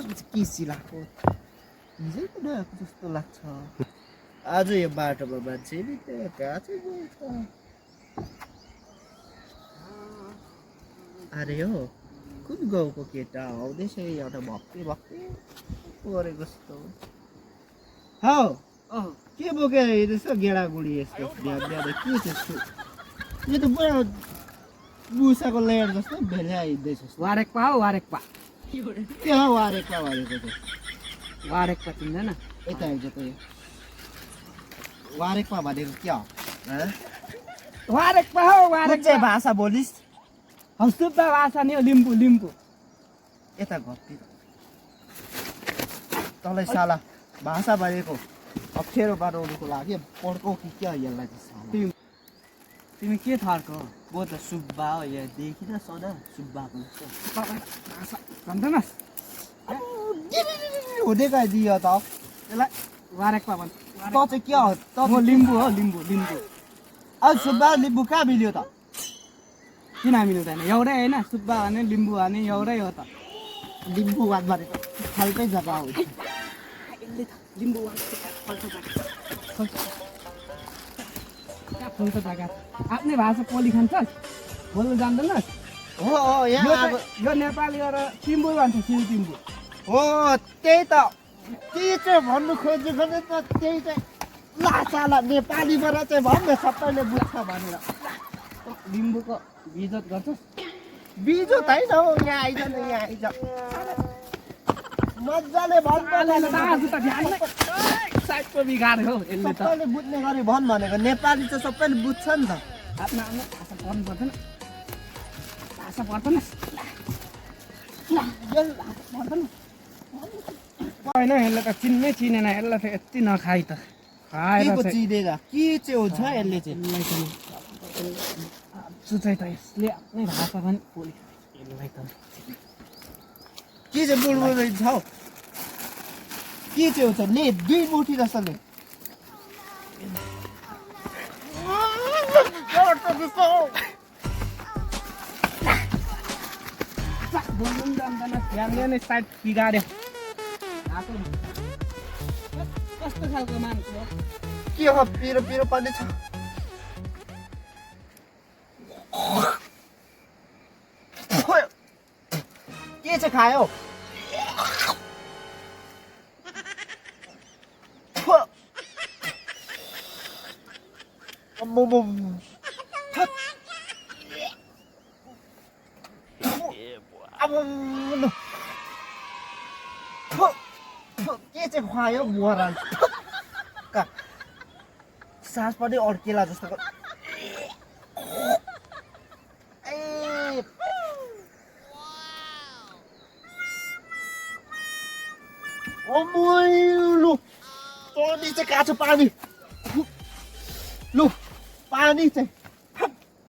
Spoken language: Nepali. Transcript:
किसिलाको हिजै पनि आएको जस्तो लाग्छ आज यो बाटोमा मान्छे नि त्यहाँ कहाँ चाहिँ गएछ अरे हो कुन गाउँको केटा आउँदैछ एउटा भक्ति भक्ति परेको जस्तो हौ के बोकेर हिँड्दैछ गेडागुडी यस्तो बिहान बिहान के त्यस्तो यो त पुरा मुसाको लेयर जस्तो भेला हिँड्दैछ वारेकपा हो वारेकपा के हो वारेकपा भनेको चाहिँ वारेकपा चिन्दैन यता हेर्छ त यो वारेकपा भनेको के हो वारेकपा हो वारेक चाहिँ भाषा बोलिस् शुद्ध भाषा नि हो लिम्बू लिम्बू यता घट्टी तँलाई साला भाषा भनेको अप्ठ्यारो बनाउनुको लागि पड्कौ कि क्या यसलाई चाहिँ तिमी के थर्को म त सुब्बा हो यहाँ देखिन सदा सुब्बाको भाषा भन्दैनस् हुँदै गयो दियो त यसलाई वारेकपा भन्छ त चाहिँ के हो त म लिम्बू हो लिम्बू लिम्बू अब सुब्बा लिम्बू कहाँ मिल्यो त किन मिल्दैन एउटै होइन सुब्बा भने लिम्बू भने एउटै हो त लिम्बू वाद भनेको फाल्टै जग्गा हो लिम्बू फल्छ जग्गा आफ्नै भाषा पोली खान्छस् बोल्नु जान्दैनस् हो यहाँ यो नेपाली र तिम्बु भन्छ तिम्बु हो त्यही त के चाहिँ भन्नु खोजेको नि त त्यही चाहिँ लासाला नेपालीबाट चाहिँ भन्ने सबैले बुझ्छ भनेर लिम्बूको बिजत गर्छस् बिजो त होइन हौ यहाँ आइज न यहाँ आइज मजाले साइडको बिगार्यो हौ यसले त सबैले बुझ्ने गरी भन् भनेको नेपाली चाहिँ सबैले बुझ्छ नि त आफ्नो आफ्नो भाषा पढ्नु पर्दैन भाषा पर्दैन होइन यसले त चिन्नै चिनेन यसलाई त यति नखाइ त खाएर के चिनेर के चाहिँ हुन्छ यसले चाहिँ सुचाइ त यसले आफ्नै भाषा पनि बोली यसलाई त के चाहिँ बुलबुल छ हौ के चाहिँ हुन्छ ले दुई मुठी जस्तो ले बोल्नु पनि जान्दैन ध्यान नै साइड बिगाऱ्यो कस्तो खालको मान्छे हो के हो पिरो पिरो पनि छ के चाहिँ खायो के चाहिँ खुवायो बुवा सास पनि अड्केला जस्तो लु तनी चाहिँ काँचो पानी लु पानी चाहिँ